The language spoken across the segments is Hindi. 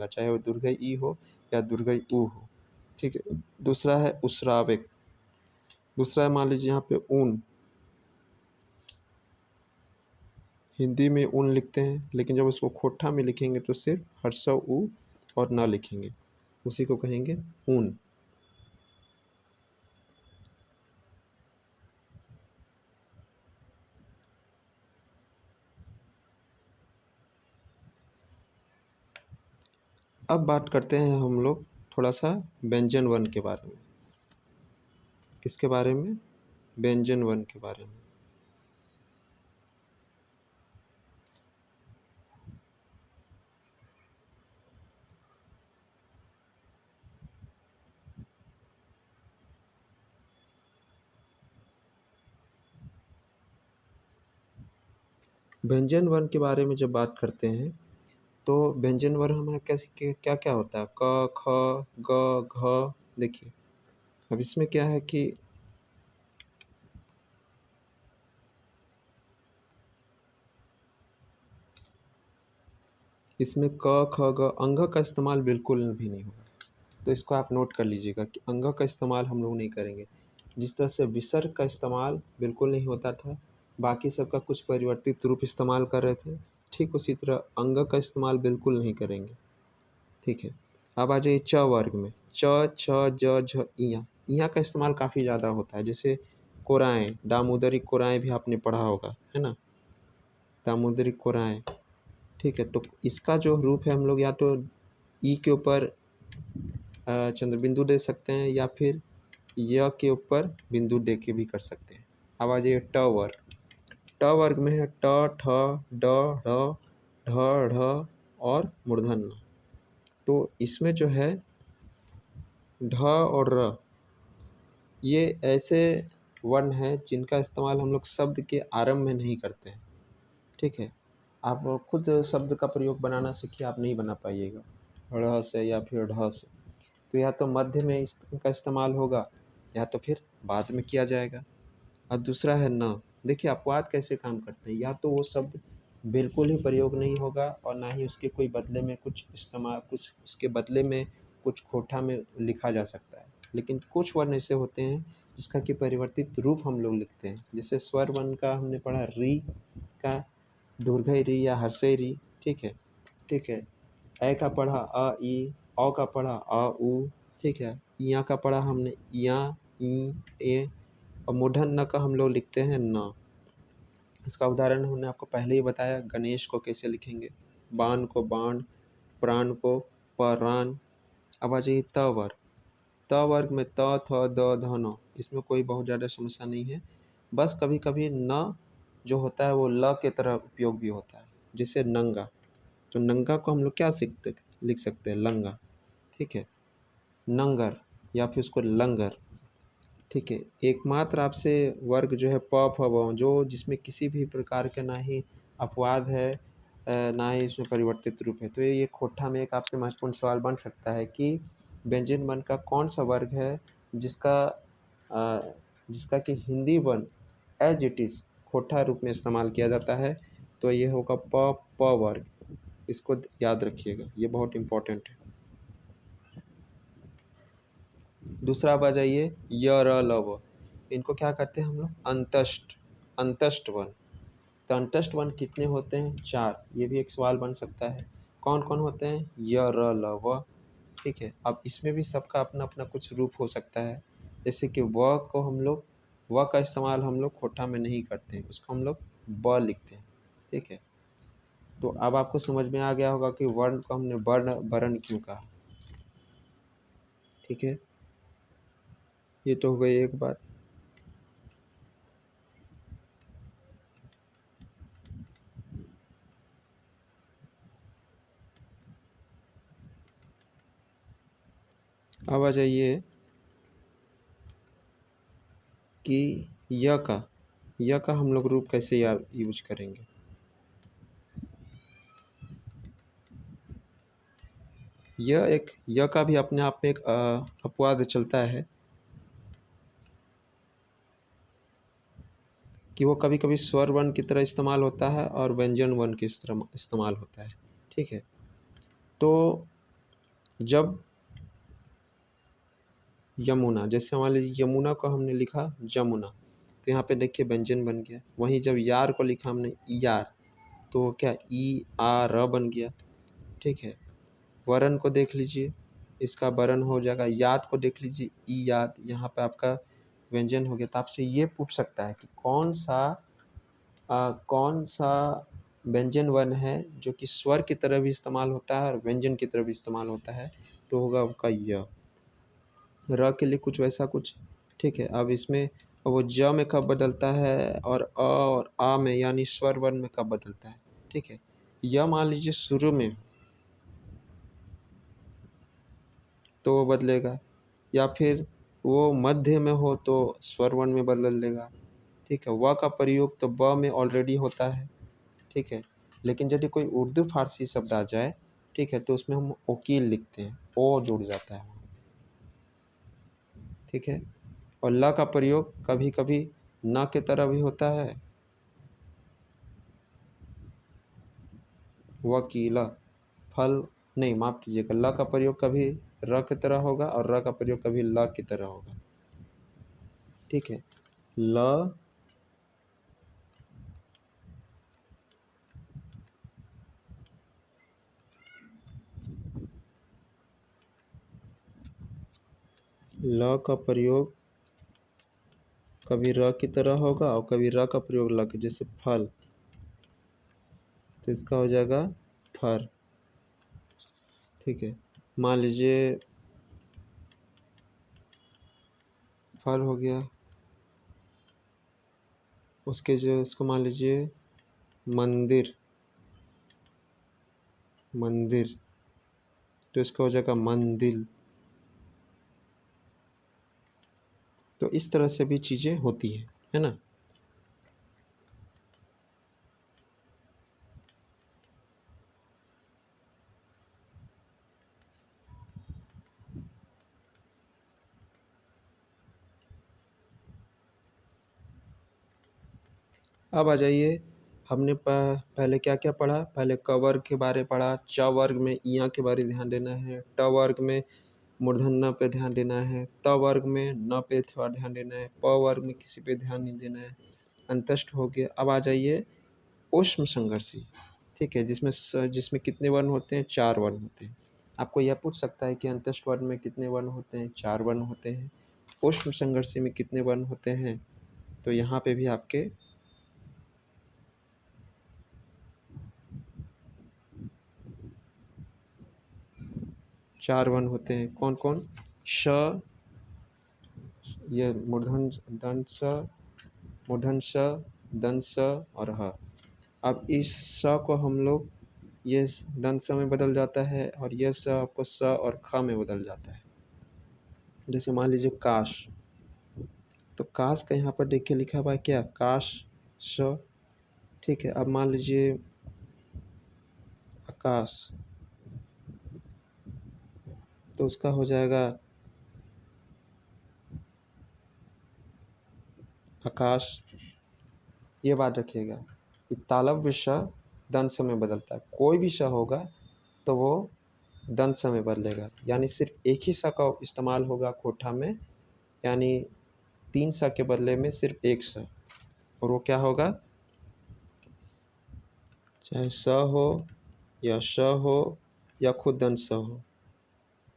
होगा, चाहे वो दीर्घई ई हो या दीर्घई ऊ हो। ठीक है। दूसरा है उस्राविक। दूसरा है मान लीजिए यहाँ पे ऊन, हिंदी में ऊन लिखते हैं, लेकिन जब उसको खोटा में लिखेंगे तो सिर्फ हर्षव ऊ और न लिखेंगे, उसी को कहेंगे ऊन। अब बात करते हैं हम लोग थोड़ा सा व्यंजन वर्ण के बारे में। किसके बारे में? व्यंजन वर्ण के बारे में। व्यंजन वर्ण के बारे में जब बात करते हैं तो व्यंजन वर्ण हमारा कैसे क्या क्या होता है? क, ख, ग, घ। देखिए अब इसमें क्या है कि इसमें क, ख, ग अंग का इस्तेमाल बिल्कुल भी नहीं होगा। तो इसको आप नोट कर लीजिएगा कि अंग का इस्तेमाल हम लोग नहीं करेंगे। जिस तरह से विसर्ग का इस्तेमाल बिल्कुल नहीं होता था, बाकी सबका कुछ परिवर्तित रूप इस्तेमाल कर रहे थे, ठीक उसी तरह अंग का इस्तेमाल बिल्कुल नहीं करेंगे। ठीक है। अब आ जाइए च वर्ग में। च, छ, ज, झ, इया। इया का इस्तेमाल काफ़ी ज़्यादा होता है, जैसे कोराएँ, दामोदरी कोराएँ भी आपने पढ़ा होगा, है ना? दामोदरी कोराएँ। ठीक है। तो इसका जो रूप है हम लोग या तो ई के ऊपर चंद्रबिंदु दे सकते हैं या फिर य के ऊपर बिंदु दे के भी कर सकते हैं। अब आ जाइए ट वर्ग। ट वर्ग में है ट, ठ, ड, ढ़, ढ, ढ़ और मूर्धन्य। तो इसमें जो है ढ और र, ये ऐसे वर्ण हैं जिनका इस्तेमाल हम लोग शब्द के आरंभ में नहीं करते हैं। ठीक है। आप खुद शब्द का प्रयोग बनाना सीखिए, आप नहीं बना पाइएगा ढ़ से या फिर ढ से। तो या तो मध्य में इसका इस्तेमाल होगा या तो फिर बाद में किया जाएगा। और दूसरा है न। देखिए अपवाद कैसे काम करते हैं, या तो वो शब्द बिल्कुल ही प्रयोग नहीं होगा और ना ही उसके कोई बदले में कुछ इस्तेमाल, कुछ उसके बदले में कुछ खोटा में लिखा जा सकता है। लेकिन कुछ वर्ण ऐसे होते हैं जिसका कि परिवर्तित रूप हम लोग लिखते हैं। जैसे स्वर वर्ण का हमने पढ़ा री का दीर्घई री या हर्षई री। ठीक है। ठीक है। ए का पढ़ा अ ई, औ का पढ़ा अ उ। ठीक है। इया का पढ़ा हमने इया ई ए, और मूर्धन्य न का हम लोग लिखते हैं न। इसका उदाहरण हमने आपको पहले ही बताया, गणेश को कैसे लिखेंगे, बाण को बाण, प्राण को परान। अब आ जाइए त वर्ग। त वर्ग में त, थ, द, ध, न। इसमें कोई बहुत ज़्यादा समस्या नहीं है, बस कभी कभी न जो होता है वो ल के तरह उपयोग भी होता है, जैसे नंगा। तो नंगा को हम लोग क्या लिख सकते हैं? लंगा। ठीक है। नंगर या फिर उसको लंगर। ठीक है। एकमात्र आपसे वर्ग जो है प, फ, व, जो जिसमें किसी भी प्रकार का ना ही अपवाद है ना ही इसमें परिवर्तित रूप है। तो ये खोटा में एक आपसे महत्वपूर्ण सवाल बन सकता है कि व्यंजन वर्ण का कौन सा वर्ग है जिसका जिसका कि हिंदी वर्ण एज इट इज़ खोटा रूप में इस्तेमाल किया जाता है। तो ये होगा प वर्ग। इसको याद रखिएगा, ये बहुत इम्पोर्टेंट है। दूसरा अब आ जाइए य, र, ल, व। इनको क्या कहते हैं हम लोग? अंतष्ट। अंतष्ट वर्ण। तो अंतष्ट वर्ण कितने होते हैं? 4। ये भी एक सवाल बन सकता है। कौन कौन होते हैं? य, र, ल, व। ठीक है। अब इसमें भी सबका अपना अपना कुछ रूप हो सकता है। जैसे कि व को हम लोग, व का इस्तेमाल हम लोग खोटा में नहीं करते हैं, उसको हम लोग ब लिखते हैं। ठीक है। तो अब आपको समझ में आ गया होगा कि वर्ण को हमने वर्ण वर्ण क्यों कहा। ठीक है। ये तो हो गई एक बात। अब आ जाइए कि य का हम लोग रूप कैसे यूज करेंगे। य का भी अपने आप में एक अपवाद चलता है कि वो कभी कभी स्वर वर्ण की तरह इस्तेमाल होता है और व्यंजन वर्ण की तरह इस्तेमाल होता है। ठीक है। तो जब यमुना, जैसे मान लीजिए यमुना को हमने लिखा जमुना, तो यहाँ पे देखिए व्यंजन बन गया। वहीं जब यार को लिखा हमने यार, तो वो क्या ई आ र बन गया। ठीक है, वरण को देख लीजिए, इसका वरण हो जाएगा। याद को देख लीजिए ई याद, यहाँ पे आपका व्यंजन हो गया। तो आपसे ये पूछ सकता है कि कौन सा व्यंजन वर्ण है जो कि स्वर की तरह भी इस्तेमाल होता है और व्यंजन की तरह भी इस्तेमाल होता है, तो होगा आपका य। र के लिए कुछ वैसा कुछ। ठीक है, अब इसमें वो ज में कब बदलता है और अ और आ में यानी स्वर वर्ण में कब बदलता है। ठीक है, य मान लीजिए शुरू में तो वो बदलेगा, या फिर वो मध्य में हो तो स्वर वर्ण में बदल लेगा। ठीक है, व का प्रयोग तो ब में ऑलरेडी होता है। ठीक है, लेकिन यदि कोई उर्दू फारसी शब्द आ जाए, ठीक है, तो उसमें हम वकील लिखते हैं, ओ जुड़ जाता है। ठीक है, और ल का प्रयोग कभी कभी न के तरह भी होता है, वकीला। फल नहीं, माफ कीजिएगा, ल का प्रयोग कभी र की तरह होगा और र का प्रयोग कभी ल की तरह होगा। ठीक है, ल का प्रयोग कभी र की तरह होगा और कभी र का प्रयोग ल के, जैसे फल, तो इसका हो जाएगा फर। ठीक है, मान लीजिए फल हो गया, उसके जो इसको मान लीजिए मंदिर, मंदिर, तो इसका हो जाएगा मंदिल। तो इस तरह से भी चीज़ें होती हैं, है ना। अब आ जाइए, हमने पहले क्या क्या पढ़ा। पहले क वर्ग के बारे पढ़ा, च वर्ग में इया के बारे ध्यान देना है, ट वर्ग में मूर्धन्य न पे ध्यान देना है, त वर्ग में न पे थोड़ा ध्यान देना है, प वर्ग में किसी पे ध्यान नहीं देना है। अंतष्ट हो गया। अब आ जाइए ऊष्म संघर्षी। ठीक है, जिसमें कितने वर्ण होते हैं, 4 वर्ण होते हैं। आपको यह पूछ सकता है कि अंतष्ट वर्ण में कितने वर्ण होते हैं, 4 वर्ण होते हैं। ऊष्म संघर्षी में कितने वर्ण होते हैं, तो यहाँ पे भी आपके 4 वर्ण होते हैं। कौन कौन? श, ये मूर्धन्य दंत स, मूर्धन्य स, दंत स और ह। अब इस स को हम लोग ये दंत स में बदल जाता है और यह स आपको स और ख में बदल जाता है। जैसे मान लीजिए काश, तो काश का यहाँ पर देखिए लिखा हुआ है क्या, काश स। ठीक है, अब मान लीजिए आकाश, तो उसका हो जाएगा आकाश। ये बात रखिएगा कि तालव्य श दंत स में बदलता है। कोई भी श होगा तो वो दंत स में बदलेगा, यानी सिर्फ एक ही स का इस्तेमाल होगा कोठा में, यानी 3 स के बदले में सिर्फ एक स। और वो क्या होगा, चाहे स हो या श हो या खुद दंत स हो,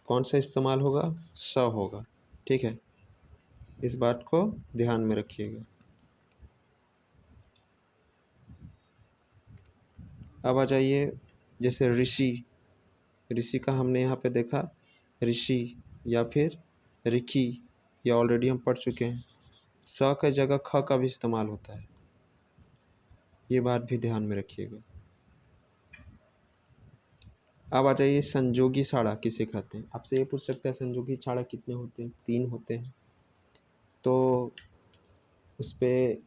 कौन सा इस्तेमाल होगा, स होगा। ठीक है, इस बात को ध्यान में रखिएगा। अब आ जाइए, जैसे ऋषि, ऋषि का हमने यहाँ पे देखा ऋषि या फिर ऋखी, ये ऑलरेडी हम पढ़ चुके हैं। स का जगह ख का भी इस्तेमाल होता है, ये बात भी ध्यान में रखिएगा। अब आ जाइए संजोगी साड़ा किसे कहते हैं। आपसे ये पूछ सकता है संजोगी साड़ा कितने होते हैं, 3 होते हैं। तो उस पर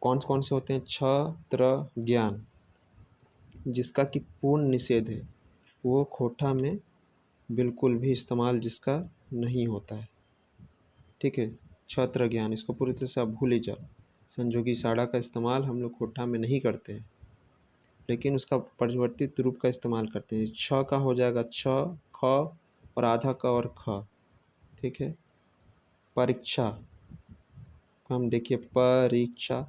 कौन कौन से होते हैं, छत्र ज्ञान, जिसका कि पूर्ण निषेध है, वो खोठा में बिल्कुल भी इस्तेमाल जिसका नहीं होता है। ठीक है, छत्र ज्ञान, इसको पूरी तरह से आप भूल ही जाओ। संजोगी साड़ा का इस्तेमाल हम लोग खोठा में नहीं करते हैं, लेकिन उसका परिवर्तित रूप का इस्तेमाल करते हैं। छ का हो जाएगा छ ख और आधा क और ख। ठीक है। परीक्षा, हम देखिए परीक्षा,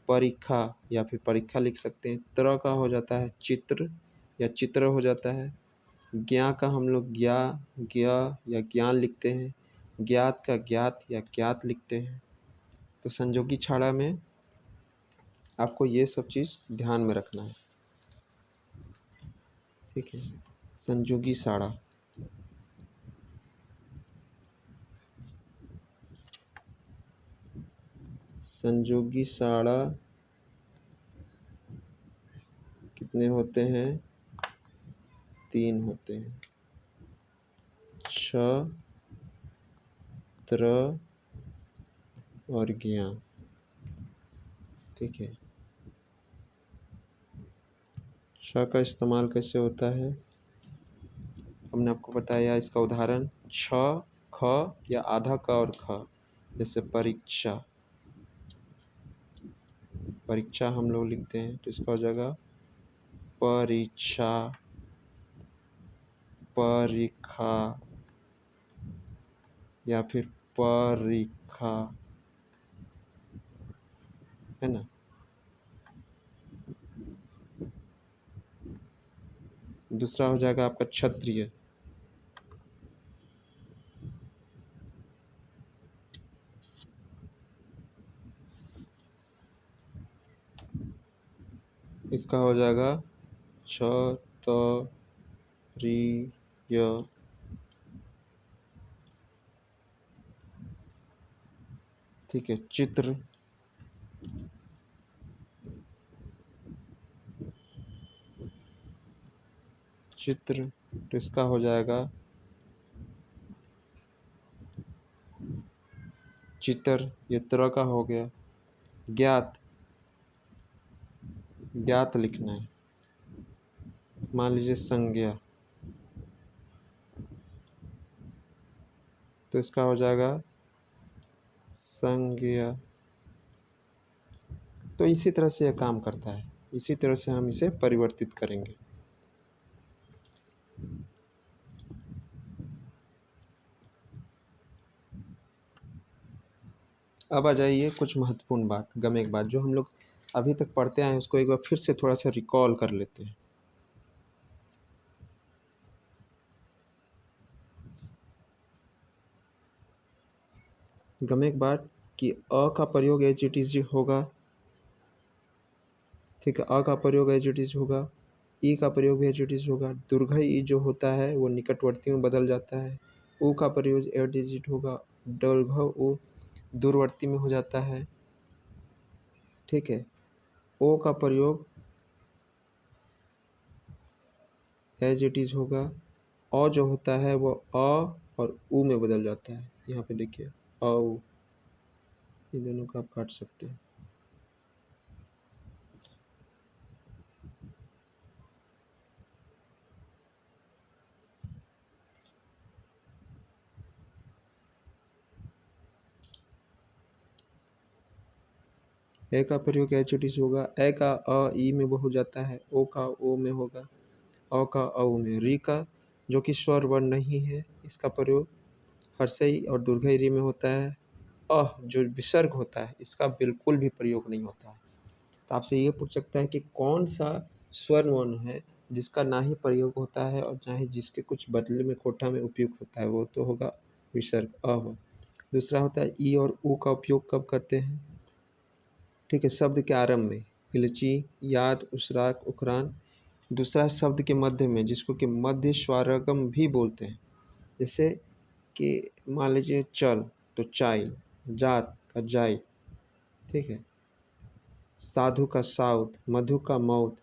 परीक्षा या फिर परीक्षा लिख सकते हैं। त्र का हो जाता है चित्र या चित्र हो जाता है। ज्ञा का हम लोग ज्ञा, ज्ञा या ज्ञान लिखते हैं। ज्ञात का ज्ञात या ज्ञात लिखते हैं। तो संजोगी छाड़ा में आपको ये सब चीज़ ध्यान में रखना है। ठीक है। संजोगी साड़ा, संजोगी साड़ा कितने होते हैं? 3 होते हैं। छ, त्र और ज्ञा। ठीक है। छ का इस्तेमाल कैसे होता है हमने आपको बताया। इसका उदाहरण छ, ख या आधा क और ख। जैसे परीक्षा, परीक्षा हम लोग लिखते हैं तो इसका हो जाएगा परीक्षा, परीक्षा या फिर परीक्षा, है ना। दूसरा हो जाएगा आपका क्षत्रिय, इसका हो जाएगा क्षत्रिय। ठीक है। चित्र, चित्र तो इसका हो जाएगा चित्र, ये तरह का हो गया। ज्ञात, ज्ञात लिखना है। मान लीजिए संज्ञा, तो इसका हो जाएगा संज्ञा। तो इसी तरह से यह काम करता है, इसी तरह से हम इसे परिवर्तित करेंगे। अब आ जाइए कुछ महत्वपूर्ण बात, गमे की बात, जो हम लोग अभी तक पढ़ते आए हैं उसको एक बार फिर से थोड़ा सा रिकॉल कर लेते हैं। गमे की बात कि अ का प्रयोग एज इट इज होगा। ठीक है। अ का प्रयोग एज इट इज होगा। ई का प्रयोग भी एज इट इज होगा। दुर्घई ई जो होता है वो निकटवर्ती में बदल जाता है। ऊ का प्रयोग एज इट इज होगा। दीर्घ ऊ दूरवर्ती में हो जाता है। ठीक है। ओ का प्रयोग एज इट इज होगा। अ जो होता है वो अ और ऊ में बदल जाता है। यहाँ पे देखिए अ ऊ, इन दोनों को आप काट सकते हैं। ए का प्रयोग एच इट इज होगा। ए का अ ई में हो जाता है। ओ का ओ में होगा। अ का औ में। री का जो कि स्वर वर्ण नहीं है, इसका प्रयोग हर्षई और दुर्घई री में होता है। जो विसर्ग होता है इसका बिल्कुल भी प्रयोग नहीं होता है। तो आपसे ये पूछ सकता है कि कौन सा स्वर वर्ण है जिसका ना ही प्रयोग होता है और ना ही जिसके कुछ बदले में कोठा में उपयुक्त होता है, वो तो होगा विसर्ग अ हो। दूसरा होता है ई और ऊ का उपयोग कब करते हैं? ठीक है। शब्द के आरंभ में, इलची, याद, उसराग, उकरान। दूसरा शब्द के मध्य में, जिसको कि मध्य स्वारगम भी बोलते हैं। जैसे कि मान लीजिए चल तो चाय, जात का जाय। ठीक है। साधु का साउथ, मधु का मौत।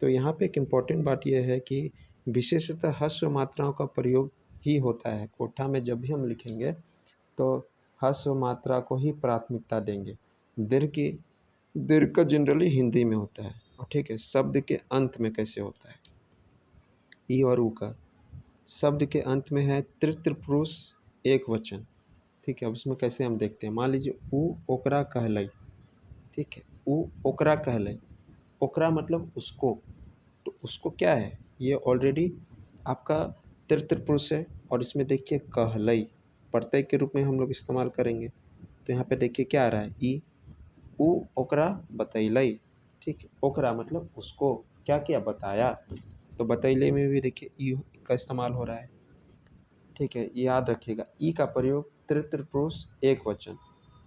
तो यहाँ पे एक इम्पॉर्टेंट बात यह है कि विशेषतः ह्रस्व मात्राओं का प्रयोग ही होता है। कोठा में जब भी हम लिखेंगे तो ह्रस्व मात्रा को ही प्राथमिकता देंगे। दीर्घ की, दीर्घ का जनरली हिंदी में होता है। और ठीक है, शब्द के अंत में कैसे होता है? ई और ऊ का शब्द के अंत में है तृतीय पुरुष एक वचन। ठीक है। अब इसमें कैसे हम देखते हैं, मान लीजिए ऊ ओकरा कहलई। ठीक है। ऊ ओकरा कहलई, ओकरा मतलब उसको। तो उसको क्या है, ये ऑलरेडी आपका तृतीय पुरुष है। और इसमें देखिए कहलई प्रत्यय के रूप में हम लोग इस्तेमाल करेंगे। तो यहाँ पे देखिए क्या आ रहा है, ई उ ओकरा बतैलई। ठीक है, ओकरा मतलब उसको क्या किया, बताया। तो बतैले में भी देखिए ई का इस्तेमाल हो रहा है। ठीक है, याद रखिएगा ई का प्रयोग तृतीय पुरुष एक वचन,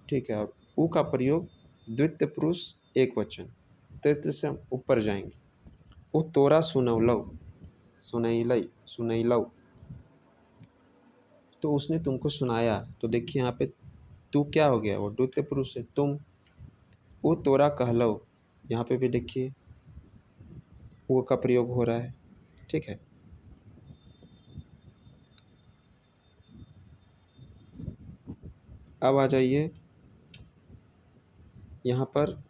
ठीक है, और उ का प्रयोग द्वितीय पुरुष एक वचन। तृतीय से हम ऊपर जाएंगे। उ तोरा सुनौलौ, सुनैलई, सुनैलौ, तो उसने तुमको सुनाया। तो देखिए यहाँ पे तू क्या हो गया, वो द्वितीय पुरुष है तुम। उ तोरा कहलौ, यहाँ पे भी देखिए वो का प्रयोग हो रहा है। ठीक है, अब आ जाइए यहाँ पर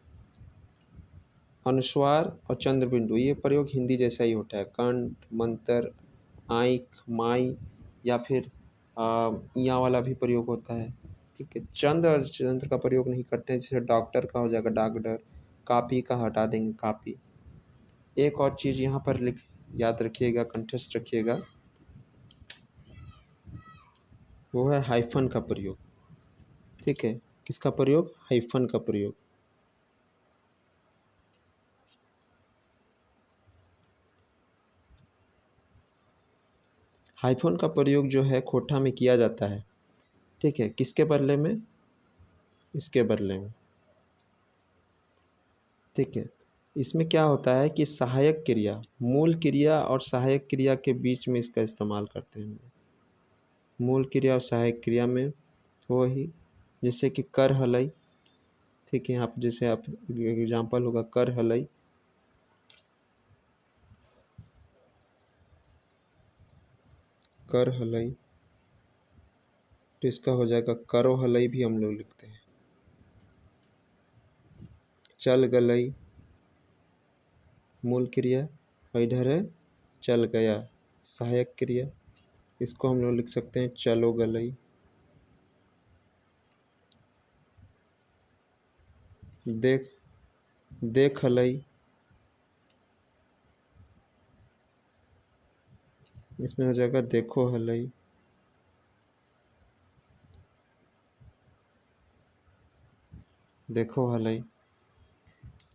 अनुस्वार और चंद्र बिंदु, ये प्रयोग हिंदी जैसा ही होता है। कंठ, मंत्र, आँख, माई या फिर यहाँ वाला भी प्रयोग होता है। ठीक है, चंद्र और चंद्र का प्रयोग नहीं करते हैं, जैसे डॉक्टर का हो जाएगा डॉक्टर, कापी का हटा देंगे कापी। एक और चीज़ यहाँ पर लिख याद रखिएगा, कंठस्थ रखिएगा, वो है हाइफन का प्रयोग। ठीक है, किसका प्रयोग, हाइफन का प्रयोग। हाइफन का प्रयोग जो है खोटा में किया जाता है। ठीक है, किसके बदले में, इसके बदले में। ठीक है, इसमें क्या होता है कि सहायक क्रिया, मूल क्रिया और सहायक क्रिया के बीच में इसका इस्तेमाल करते हैं। मूल क्रिया और सहायक क्रिया में वो ही, जैसे कि कर हलई। ठीक है, आप जैसे आप एग्जाम्पल होगा कर हलई, कर हलई, तो इसका हो जाएगा करो हलई भी हम लोग लिखते हैं। चल गलई, मूल क्रिया, और इधर है चल गया, सहायक क्रिया। इसको हम लोग लिख सकते हैं चलो गलई। देख, देख हलई, इसमें हो जाएगा देखो हलई। देखो हलई,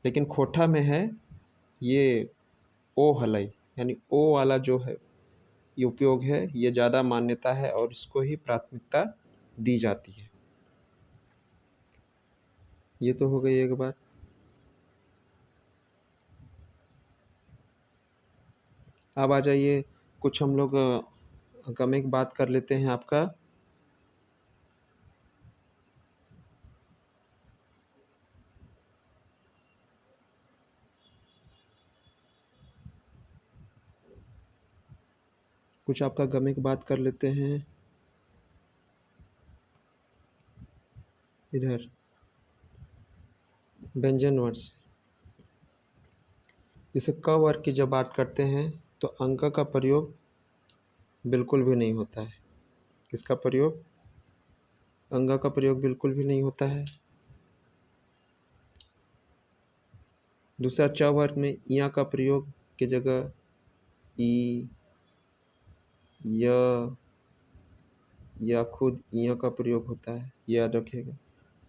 लेकिन खोटा में है ये ओ हलई, यानी ओ वाला जो है ये उपयोग है, ये ज़्यादा मान्यता है और इसको ही प्राथमिकता दी जाती है। ये तो हो गई एक बात। अब आ जाइए, कुछ हम लोग गमिक बात कर लेते हैं आपका। कुछ आपका गमिक बात कर लेते हैं। इधर व्यंजन वर्ष, जैसे क वर्ग की जब बात करते हैं तो अंक का प्रयोग बिल्कुल भी नहीं होता है। किसका प्रयोग, अंग का प्रयोग बिल्कुल भी नहीं होता है। दूसरा च वर्ग में इया का प्रयोग की जगह ई, य या खुद इया का प्रयोग होता है, याद रखिएगा।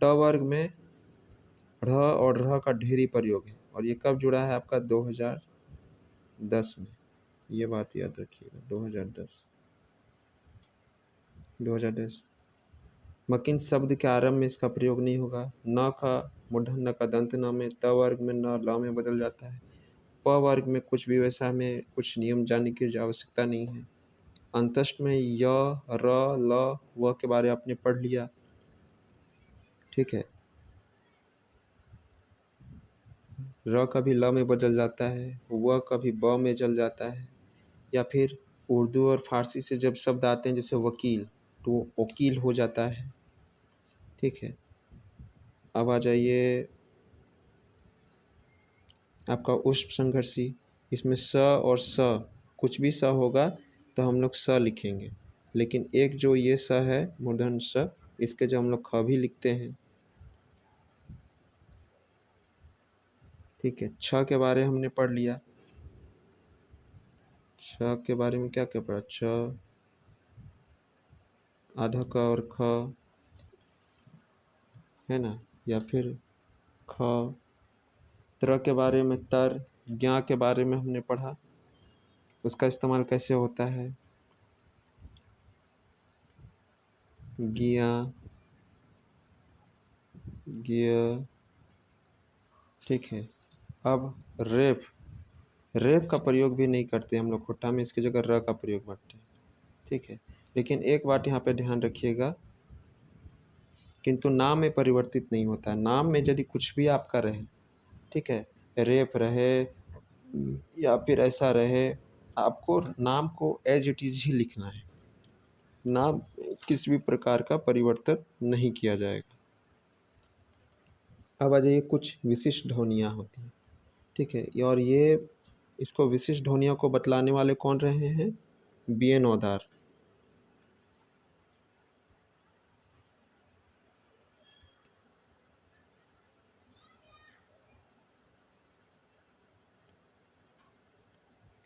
ट वर्ग में ढ़ और रह का ढेरी प्रयोग है, और ये कब जुड़ा है आपका 2010 में। ये बात याद रखिएगा, 2010। मकिन शब्द के आरंभ में इसका प्रयोग नहीं होगा। न का मूर्धन्य न का दंत न में, त वर्ग में न ल में बदल जाता है। प वर्ग में कुछ भी वैसा में कुछ नियम जानने की आवश्यकता नहीं है। अंतस्ट में य, र, ल, व के बारे में आपने पढ़ लिया। ठीक है, र कभी ल में बदल जाता है, व कभी ब में चल जाता है, या फिर उर्दू और फारसी से जब शब्द आते हैं जैसे वकील, तो वो वकील हो जाता है। ठीक है, अब आ जाइए आपका उष्म संघर्षी। इसमें स और स, कुछ भी स होगा तो हम लोग स लिखेंगे, लेकिन एक जो ये स है मूर्धन्य स, इसके जो हम लोग ख भी लिखते हैं। ठीक है, छ के बारे में हमने पढ़ लिया। छ के बारे में क्या क्या पढ़ा, छ आधा क और ख, है ना, या फिर ख। त्र के बारे में तर, ज्ञा के बारे में हमने पढ़ा, उसका इस्तेमाल कैसे होता है, गिया, गिय, ठीक है। अब रेफ, रेफ का प्रयोग भी नहीं करते हम लोग खोटा में, इसकी जगह र का प्रयोग करते हैं, ठीक है। लेकिन एक बात यहाँ पे ध्यान रखिएगा, किंतु नाम में परिवर्तित नहीं होता है। नाम में यदि कुछ भी आपका रहे, ठीक है, रेफ रहे या फिर ऐसा रहे, आपको नाम को एज इट इज ही लिखना है। नाम किसी भी प्रकार का परिवर्तन नहीं किया जाएगा। अब आ जाइए, कुछ विशिष्ट ध्वनियाँ होती हैं, ठीक है, और ये इसको विशिष्ट ध्वनियों को बतलाने वाले कौन रहे हैं, B N. Odar.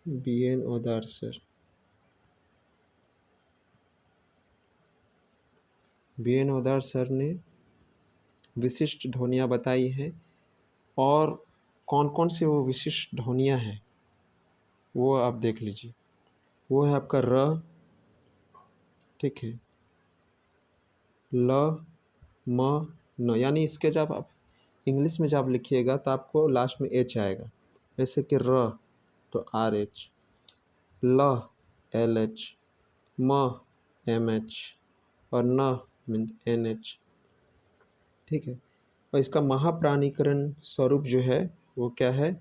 B N. Odar sir, B N. Odar sir ने विशिष्ट ध्वनियाँ बताई हैं, और कौन कौन से वो विशिष्ट ध्वनियाँ हैं वो आप देख लीजिए। वो है आपका र, ठीक है, ल, म, न, यानी इसके जब आप इंग्लिश में जब लिखिएगा तो आपको लास्ट में एच आएगा, जैसे कि र तो आर एच, ल एल एच, म एम एच, और न मीन एन एच, ठीक है। और इसका महाप्राणीकरण स्वरूप जो है वो क्या है,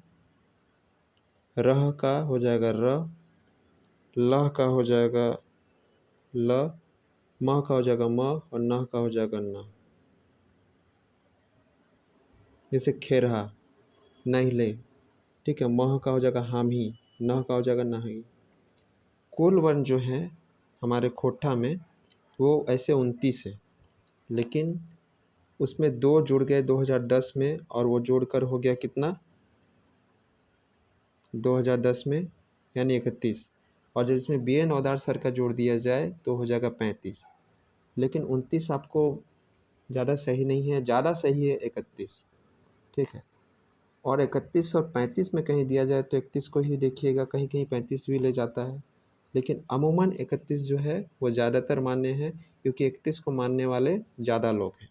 रह का हो जाएगा र, लह का हो जाएगा ल, म का हो जाएगा म, और न का हो जाएगा न। जैसे खेरहा, नहिले, ठीक है, मह का हो जाएगा हम ही, न का हो जाएगा नहीं। कुल वर्ण जो है हमारे खोटा में वो ऐसे 29 है, लेकिन उसमें 2 जुड़ गए 2010 में, और वो जोड़कर हो गया कितना, 2010 में, यानी 31। और जब इसमें बी.एन. ओदार सर का जोड़ दिया जाए तो हो जाएगा 35। लेकिन 29 आपको ज़्यादा सही नहीं है, ज़्यादा सही है 31, ठीक है। और 31 और 35 में कहीं दिया जाए तो 31 को ही देखिएगा, कहीं कहीं 35 भी ले जाता है, लेकिन अमूमन 31 जो है वो ज़्यादातर मान्य है, क्योंकि 31 को मानने वाले ज़्यादा लोग हैं।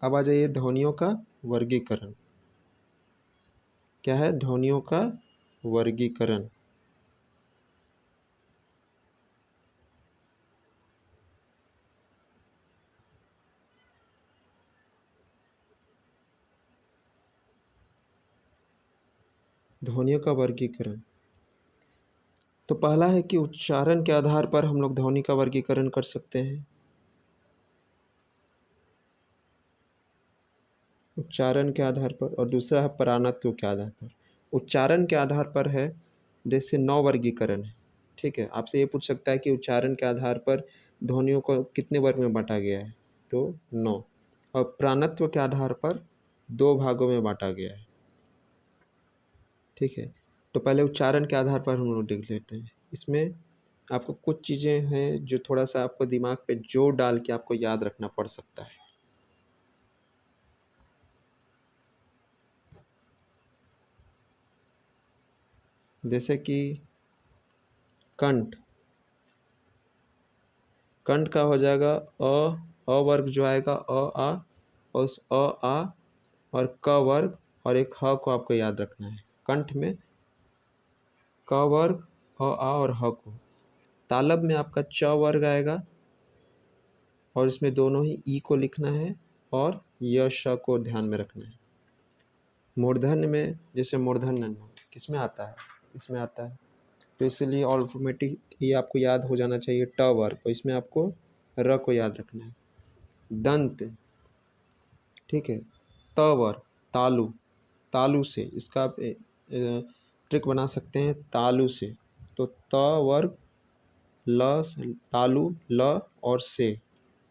अब आ जाइए ध्वनियों का वर्गीकरण। क्या है, ध्वनियों का वर्गीकरण। ध्वनियों का वर्गीकरण, तो पहला है कि उच्चारण के आधार पर हम लोग ध्वनि का वर्गीकरण कर सकते हैं। उच्चारण के आधार पर, और दूसरा है प्राणत्व के आधार पर। उच्चारण के आधार पर है, जैसे 9 वर्गीकरण है, ठीक है। आपसे ये पूछ सकता है कि उच्चारण के आधार पर ध्वनियों को कितने वर्ग में बांटा गया है, तो 9। और प्राणत्व के आधार पर 2 भागों में बांटा गया है, ठीक है। तो पहले उच्चारण के आधार पर हम लोग देख लेते हैं। इसमें आपको कुछ चीज़ें हैं जो थोड़ा सा आपको दिमाग पे जोर डाल के आपको याद रखना पड़ सकता है। जैसे कि कंठ, कंठ का हो जाएगा अ वर्ग जो आएगा अ आ, और उस अ आ और क वर्ग और एक ह को आपको याद रखना है। कंठ में क वर्ग, अ आ और ह को। तालब में आपका च वर्ग आएगा, और इसमें दोनों ही ई को लिखना है और य श को ध्यान में रखना है। मूर्धन्य में, जैसे मूर्धन्य न किस में आता है, इसमें आता है, तो इसलिए ऑटोमेटिक ये आपको याद हो जाना चाहिए ट वर्ग, और इसमें आपको र को याद रखना है। दंत, ठीक है, त वर्ग, तालु, तालु से, इसका आप ट्रिक बना सकते हैं तालु से। तो त वर्ग, ल, तालु, ल और से,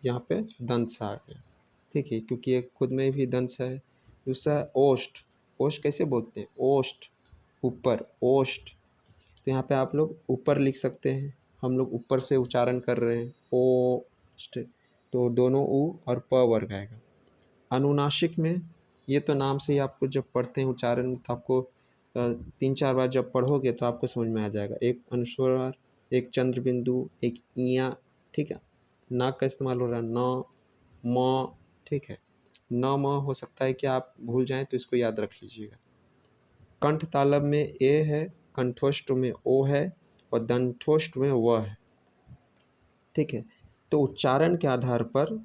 यहाँ पे दंत सा आ गया, ठीक है, क्योंकि ये खुद में भी दंत सा है। दूसरा है ओष्ठ, ओष्ठ कैसे बोलते हैं, ओष्ठ, ऊपर, ओष्ठ, तो यहाँ पे आप लोग ऊपर लिख सकते हैं, हम लोग ऊपर से उच्चारण कर रहे हैं, ओ, तो दोनों उ और प वर्ग आएगा। अनुनासिक में ये तो नाम से ही आपको जब पढ़ते हैं उच्चारण तो आपको 3-4 बार जब पढ़ोगे तो आपको समझ में आ जाएगा। एक अनुस्वार, एक चंद्र बिंदु, एक इयाँ, ठीक है। नाक का इस्तेमाल हो रहा है न, म, ठीक है। न, म हो सकता है कि आप भूल जाएँ तो इसको याद रख लीजिएगा। कंठ तालब में ए है, कंठोष्ठ में ओ है और दंठोष्ठ में व है, ठीक है। तो उच्चारण के आधार पर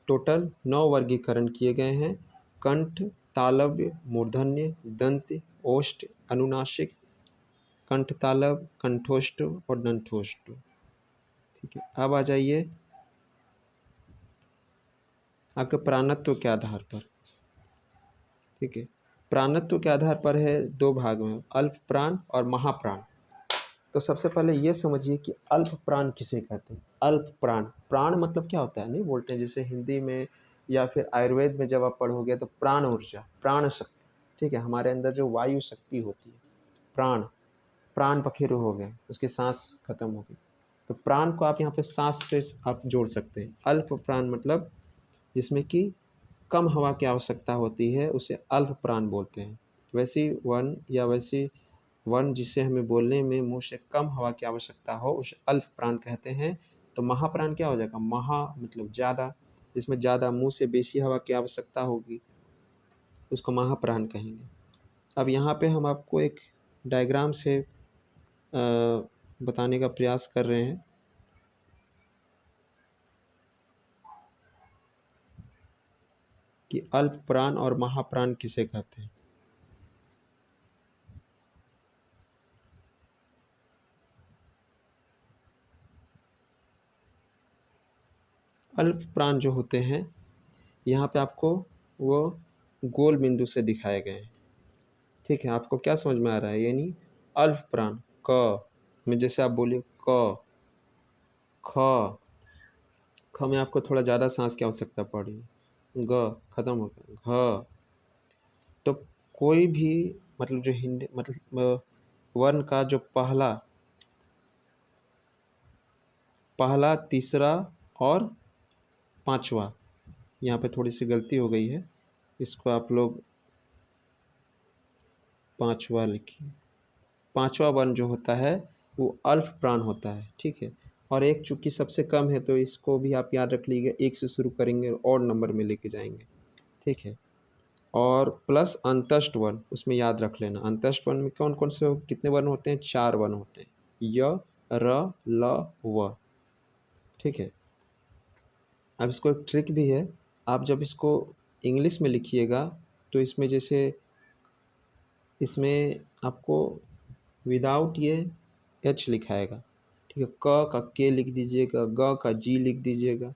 टोटल 9 वर्गीकरण किए गए हैं। कंठ, तालव्य, मूर्धन्य, दंत, ओष्ठ, अनुनासिक, कंठ तालब, कंठोष्ठ और दंठोष्ठ, ठीक है। अब आ जाइए आपके प्राणत्व के आधार पर, ठीक है। प्राणत्व के आधार पर है 2 भाग में, अल्प प्राण और महाप्राण। तो सबसे पहले ये समझिए कि अल्प प्राण किसे कहते हैं। अल्प प्राण, प्राण मतलब क्या होता है नहीं बोलते हैं, जैसे हिंदी में या फिर आयुर्वेद में जब आप पढ़ोगे तो प्राण ऊर्जा, प्राण शक्ति, ठीक है। हमारे अंदर जो वायु शक्ति होती है, प्राण, प्राण पखेरु हो गए, उसकी सांस खत्म हो गई, तो प्राण को आप यहाँ पे सांस से आप जोड़ सकते हैं। अल्प प्राण मतलब जिसमें कि कम हवा की आवश्यकता होती है, उसे अल्प प्राण बोलते हैं। वैसी वन या वैसी वन जिससे हमें बोलने में मुंह से कम हवा की आवश्यकता हो, उसे अल्प प्राण कहते हैं। तो महाप्राण क्या हो जाएगा, महा मतलब ज़्यादा, जिसमें ज़्यादा मुंह से बेसी हवा की आवश्यकता होगी, उसको महाप्राण कहेंगे। अब यहाँ पे हम आपको एक डायग्राम से बताने का प्रयास कर रहे हैं कि अल्प प्राण और महाप्राण किसे कहते हैं। अल्प प्राण जो होते हैं यहाँ पे आपको वो गोल बिंदु से दिखाए गए हैं, ठीक है। आपको क्या समझ में आ रहा है, यानी अल्प प्राण क में जैसे आप बोलिए क, ख, ख में आपको थोड़ा ज़्यादा सांस की आवश्यकता पड़ी, ग खत्म हो गया, घ। तो कोई भी मतलब जो हिंदी मतलब वर्ण का जो पहला, तीसरा और पांचवा, यहाँ पे थोड़ी सी गलती हो गई है, इसको आप लोग पांचवा लिखिए। पांचवा वर्ण जो होता है वो अल्प प्राण होता है, ठीक है। और एक चूंकि सबसे कम है तो इसको भी आप याद रख लीजिए, एक से शुरू करेंगे और नंबर में लेके जाएंगे, ठीक है। और प्लस अंतस्थ वर्ण उसमें याद रख लेना। अंतस्थ वर्ण में कौन कौन से कितने वर्ण होते हैं, 4 वर्ण होते हैं, य, र, ल, व, ठीक है। अब इसको एक ट्रिक भी है, आप जब इसको इंग्लिश में लिखिएगा तो इसमें जैसे इसमें आपको विदाउट ये एच लिखाएगा, ठीक है। क का के लिख दीजिएगा, ग का जी लिख दीजिएगा,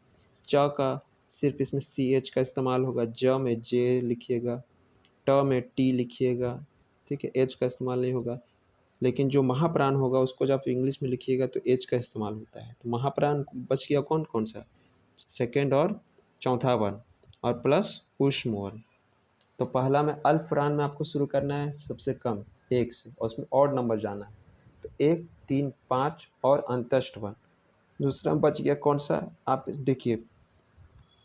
च का सिर्फ इसमें सी एच का इस्तेमाल होगा, ज में जे लिखिएगा, ट में टी लिखिएगा, ठीक है। एच का इस्तेमाल नहीं होगा। लेकिन जो महाप्राण होगा उसको जब इंग्लिश में लिखिएगा तो एच का इस्तेमाल होता है। तो महाप्राण बच गया कौन कौन सा, सेकेंड और चौथा वर्ण और प्लस ऊष्म वर्ण। तो पहला में अल्प प्राण में आपको शुरू करना है सबसे कम 1 से और उसमें और नंबर जाना है, तो 1, 3, 5 और अंतस्थ वर्ण। दूसरा में बच गया कौन सा, आप देखिए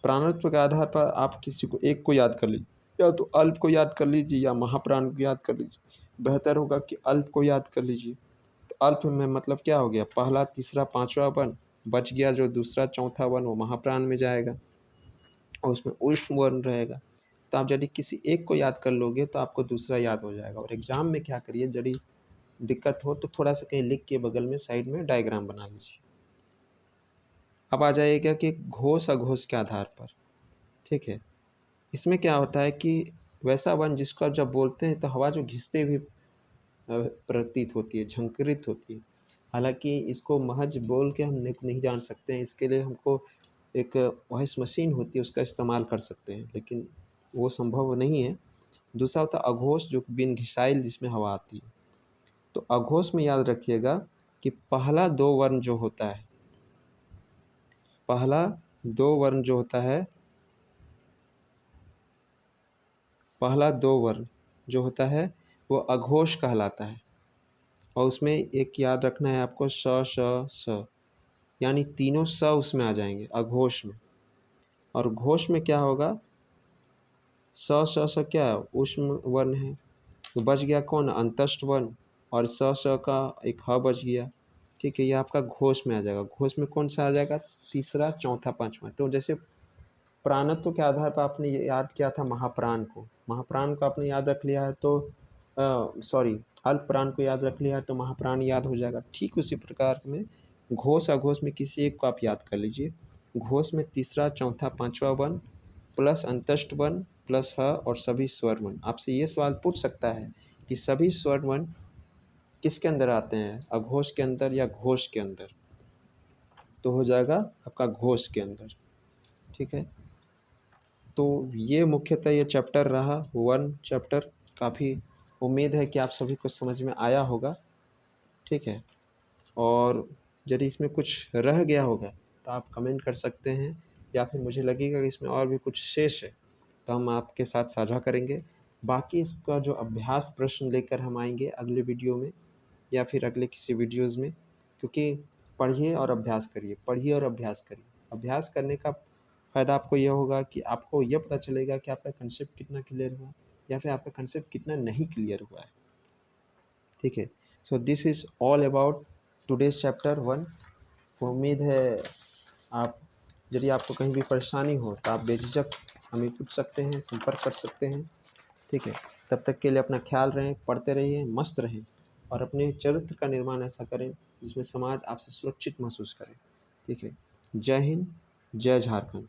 प्राणत्व के आधार पर आप किसी को एक को याद कर लीजिए, या तो अल्प को याद कर लीजिए या महाप्राण को याद कर लीजिए। बेहतर होगा कि अल्प को याद कर लीजिए। तो अल्प में मतलब क्या हो गया, पहला, तीसरा, पांचवा वर्ण बच गया, जो दूसरा चौथा वर्ण वो महाप्राण में जाएगा और उसमें ऊष्म वर्ण रहेगा। तो आप यदि किसी एक को याद कर लोगे तो आपको दूसरा याद हो जाएगा। और एग्जाम में क्या करिए, यदि दिक्कत हो तो थोड़ा सा कहीं लिख के बगल में साइड में डायग्राम बना लीजिए। अब आ जाएगा कि घोष अघोष के आधार पर, ठीक है। इसमें क्या होता है कि वैसा वर्ण जिसको आप जब बोलते हैं तो हवा जो घिसते हुए प्रतीत होती है, झंकृत होती है। हालांकि इसको महज बोल के हम नहीं जान सकते हैं, इसके लिए हमको एक वॉइस मशीन होती है उसका इस्तेमाल कर सकते हैं, लेकिन वो संभव नहीं है। दूसरा होता है अघोष, जो बिन घिसाइल जिसमें हवा आती है। तो अघोष में याद रखिएगा कि पहला 2 वर्ण जो होता है, पहला 2 वर्ण जो होता है, पहला 2 वर्ण जो होता है वो अघोष कहलाता है। और उसमें एक याद रखना है आपको, स, श, स, यानी तीनों स उसमें आ जाएंगे अघोष में। और घोष में क्या होगा, स स क्या है, उष्म वर्ण है, तो बच गया कौन, अंतस्थ वर्ण, और स का एक ह बच गया। ठीक है, ये आपका घोष में आ जाएगा। घोष में कौन सा आ जाएगा, तीसरा, चौथा, पांचवा। तो जैसे प्राणत्व के आधार पर आपने ये याद किया था महाप्राण को, महाप्राण को आपने याद रख लिया है तो सॉरी, अल्प प्राण को याद रख लिया है तो महाप्राण याद हो जाएगा। ठीक उसी प्रकार में घोष अघोष में किसी एक को आप याद कर लीजिए। घोष में तीसरा, चौथा, पांचवा वर्ण प्लस अंतस्थ वर्ण प्लस ह और सभी स्वर वर्ण। आपसे ये सवाल पूछ सकता है कि सभी स्वर वर्ण किसके अंदर आते हैं, अघोष के अंदर या घोष के अंदर, तो हो जाएगा आपका घोष के अंदर। ठीक है, तो ये मुख्यतः ये चैप्टर रहा, वन चैप्टर। काफ़ी उम्मीद है कि आप सभी को समझ में आया होगा। ठीक है, और यदि इसमें कुछ रह गया होगा तो आप कमेंट कर सकते हैं, या फिर मुझे लगेगा कि इसमें और भी कुछ शेष है तो हम आपके साथ साझा करेंगे। बाकी इसका जो अभ्यास प्रश्न लेकर हम आएंगे अगले वीडियो में या फिर अगले किसी वीडियोज़ में, क्योंकि पढ़िए और अभ्यास करिए, पढ़िए और अभ्यास करिए। अभ्यास करने का फ़ायदा आपको यह होगा कि आपको यह पता चलेगा कि आपका कंसेप्ट कितना क्लियर हुआ या फिर आपका कंसेप्ट कितना नहीं क्लियर हुआ है। ठीक है, so this is all about today's chapter 1। उम्मीद है आप, यदि आपको कहीं भी परेशानी हो तो आप बेझिझक हमें पूछ सकते हैं, संपर्क कर सकते हैं। ठीक है, तब तक के लिए अपना ख्याल रहें, पढ़ते रहिए, मस्त रहें और अपने चरित्र का निर्माण ऐसा करें जिसमें समाज आपसे सुरक्षित महसूस करे। ठीक है, जय हिंद, जय झारखंड।